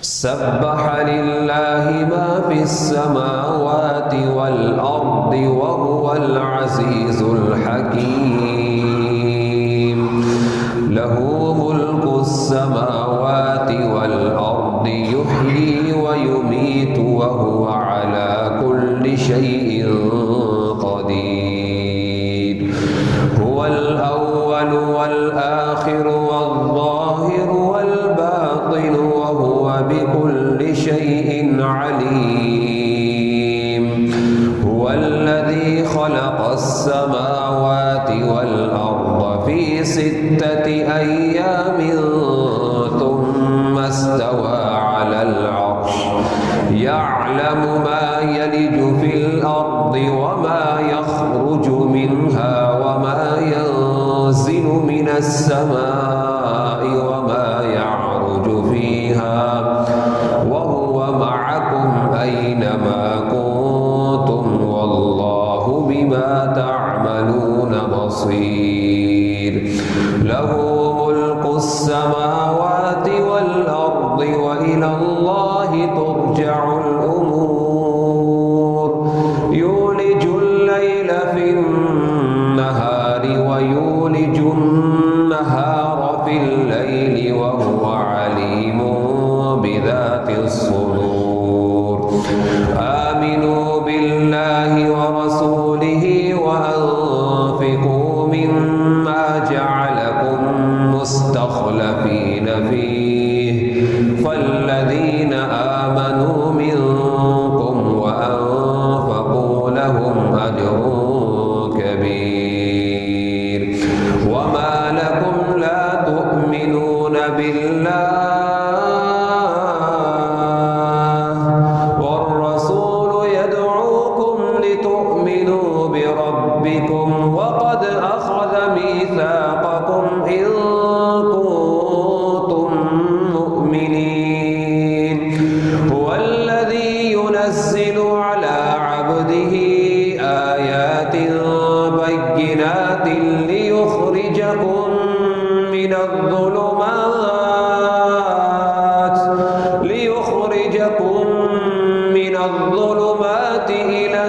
سبح لله ما في السماوات والأرض وهو العزيز الحكيم له ملك السماوات والأرض يحيي ويميت وهو على كل شيء قدير هو الأول والآخر والظاهر والباطن وهو بكل شيء عليم هو الذي خلق السماوات والأرض في 6 أيام ثم استوى على العرش يعلم ما يلج في الأرض وما يخرج منها وما ينزل من السماء وما يعرج فيها وهو معكم أينما كنتم والله بما تعملون بصير له ملك السماوات والأرض وإلى الله ترجع الأمور يولج الليل في النهار ويولج النهار في الليل وهو عليم بذات الصدور آمنوا بالله ورسوله وأنفقوا مما جعلكم مستخلفين فيه فالذين آمنوا منكم وأنفقوا لهم أجر كبير وما لكم لا تؤمنون بالله والرسول يدعوكم لتؤمنوا بربكم وقد أخذ ميثاقكم إن كنتم مؤمنين هو الذي ينزل على عبده آيات بينات ليخرجكم من الظلمات إلى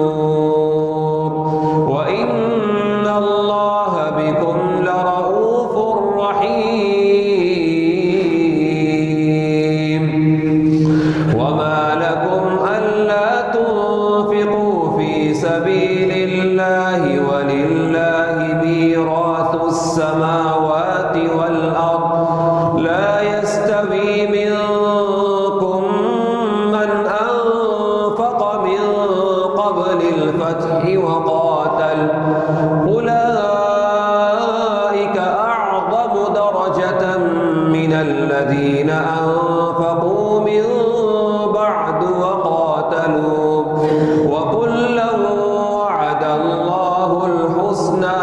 النور وإن الله بكم لرؤوف رحيم وما لكم ألا تنفقوا في سبيل الله ولله ميراث السماوات والأرض لا يستوي منكم من أنفق من قبل الفتح وقاتل أولئك أعظم درجة من الذين أنفقوا من بعد وقاتلوا وكلا وعد الله الحسنى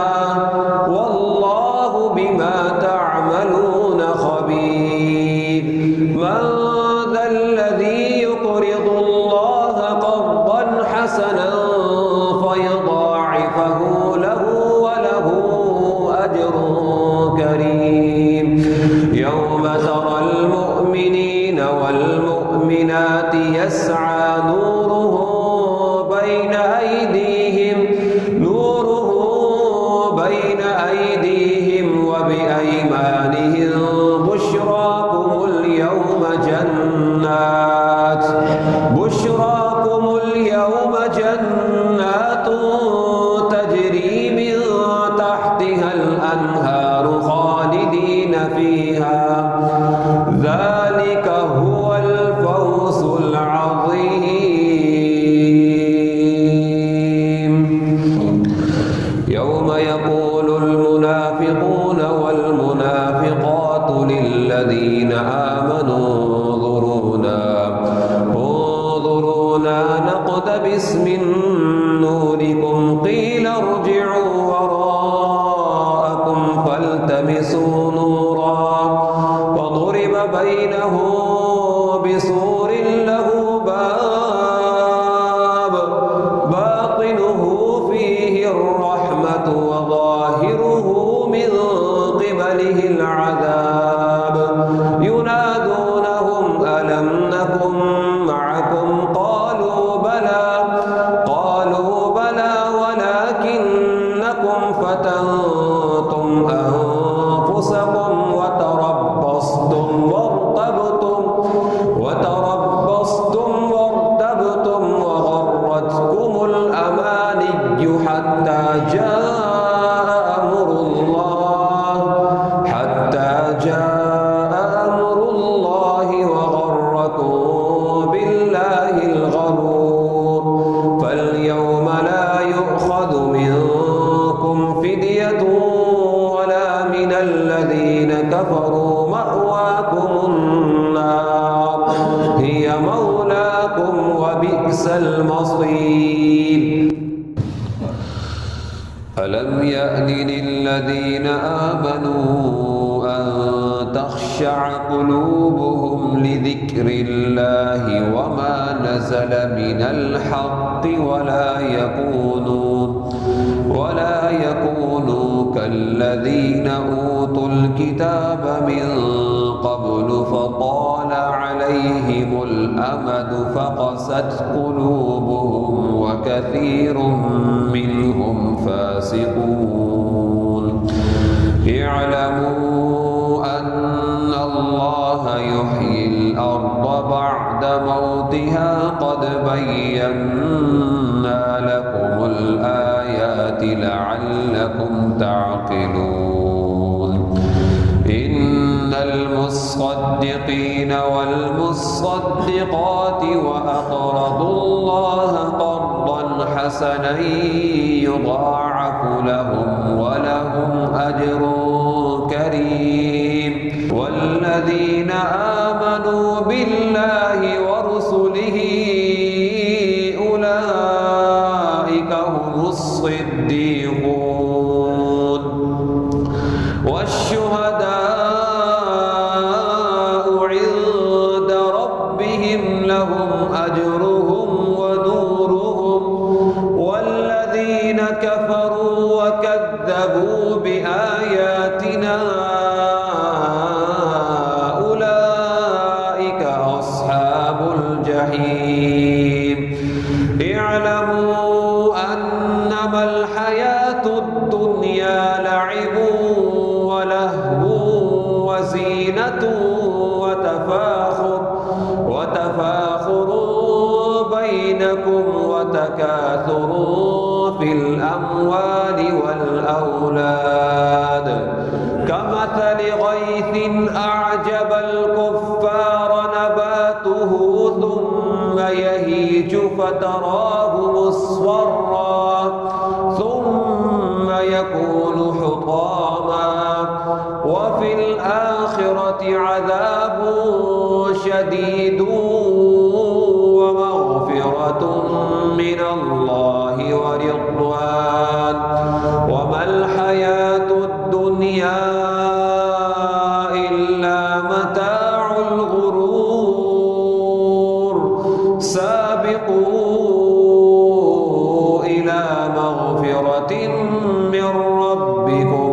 والله بما تعملون خبير من ذا الذي يقرض الله قرضا حسنا فيضاعفه له وله أجر كريم يوم ترى المؤمنين والمؤمنات يسعى نورهم بين أيديهم وبأيمانهم بشراكم اليوم جنات تجري من تحتها الأنهار خالدين فيها ذلك هو الفوز العظيم يوم يقول المنافقون والمنافقات للذين آمنوا انظرونا نقتبس من نوركم قيل ارجعوا وراءكم فالتمسوا نورا فضرب بينهم بسور له باب باطنه فيه الرحمة وظاهره من قبله العذاب ينادونهم المصير. ألم يأن للذين آمنوا أن تخشع قلوبهم لذكر الله وما نزل من الحق ولا يكونوا كالذين أوتوا الكتاب من قبل فطال عليهم الأمد فقست قلوبهم وكثير منهم فاسقون. اعلموا أن الله يحيي الأرض بعد موتها قد بينا لكم الآيات لعلكم تعقلون. إن المصدقين والمصدقات وأقرضوا الله قرضا حسنا يضاعف لهم ولهم أجر كريم. والذين آمنوا بالله ورسله أولئك هم الصديقون والشهداء عند ربهم لهم أجرهم ونورهم. والذين كفروا وكذبوا بآياتنا أولئك أصحاب الجحيم. اعلموا أنما الحياة الدنيا لعب ولهو وزينة وتفاخر بينكم وتكاثر في الأموال والأولاد كمثل غيث أعجب الكفار نباته ثم يهيج فتراه مصفرا ثم يكون حطاما وفي الآخرة عذاب شديد ومغفرة من الله ورضوان وما الحياة الدنيا إلا متاع الغرور. سابقوا إلى مغفرة من ربكم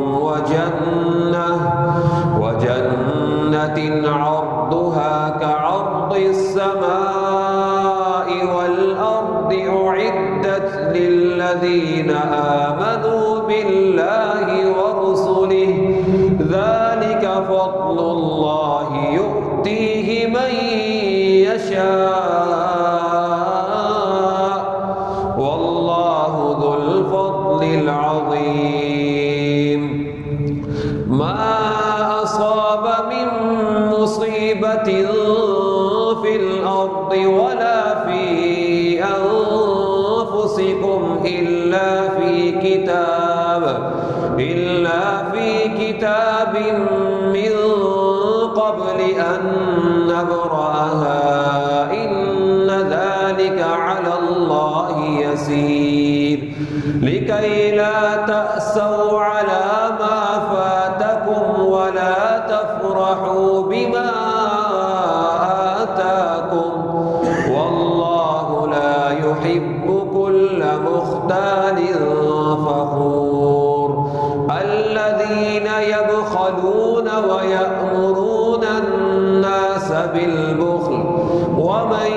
وجنة عرضها كعرض السماء والأرض أعدت للذين آمنوا بالله ورسله ذلك فضل الله يؤتيه من يشاء والله ذو الفضل العظيم. ما أصاب من مصيبة في الأرض ولا في أنفسكم إلا في كتاب من قبل أن نبرأها إن ذلك على الله يسير. لكي لا تأسوا على ما فاتكم ولا تفرحوا بما آتاكم والله لا يحب كل مختال فخور. الذين يبخلون ويأمرون الناس بالبخل ومن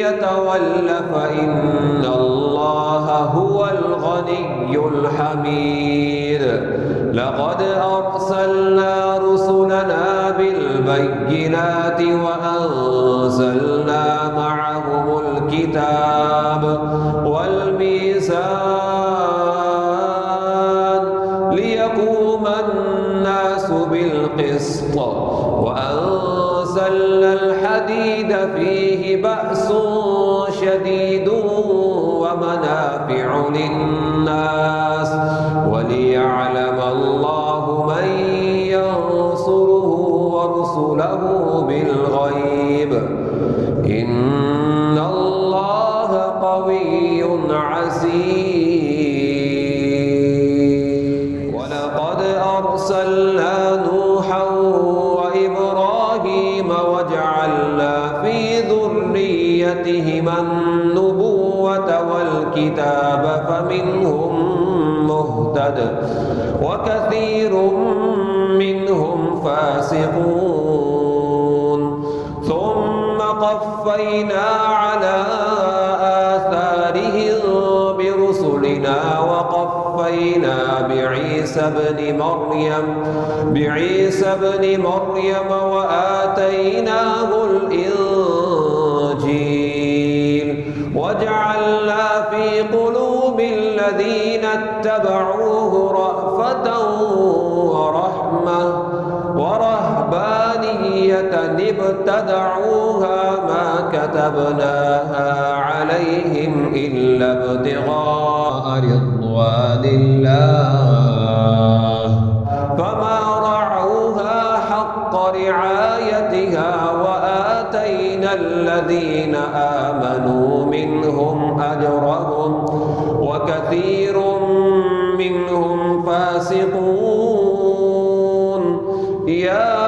يتول فإن الله هو الغني الحميد. لقد أرسلنا رسلنا بالبينات وأنزلنا معهم الكتاب والميزان ليقوم الناس بالقسط وأنزلنا الحديد فيه بأس شديد ومنافع للناس وليعلم الله من ينصره ورسله بالغيب إن الله العسير ولقد أرسلنا نوحا وإبراهيم وجعلنا في ذريتهما النبوة والكتاب فمنهم مهتد وكثير منهم فاسقون ثم قفينا على آثارهم برسلنا وقفينا بعيسى ابن مريم وآتيناه الإنجيل وجعلنا في قلوب الذين اتبعوه رأفة ورحمة ورهبانية ابتدعوها ما كتبناها عليهم إلا ابتغاء رضوان الله فما رعوها حق رعايتها وآتينا الذين آمنوا منهم أجرهم وكثير منهم فاسقون يا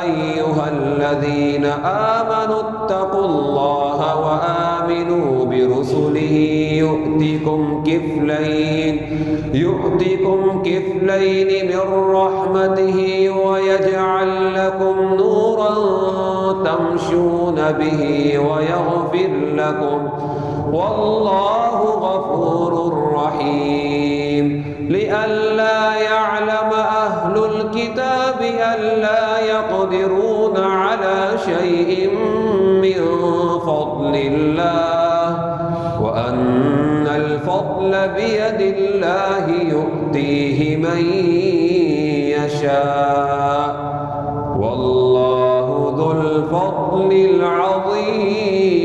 أيها الذين آمنوا اتقوا الله وآمنوا برسله يؤتكم كفلين من رحمته ويجعل لكم نورا تمشون به ويغفر لكم والله غفور رحيم لئلا يعلم أهل الكتاب ألا يقدرون على شيء من فضل الله وأن الفضل بيد الله يؤتيه من يشاء والله ذو الفضل العظيم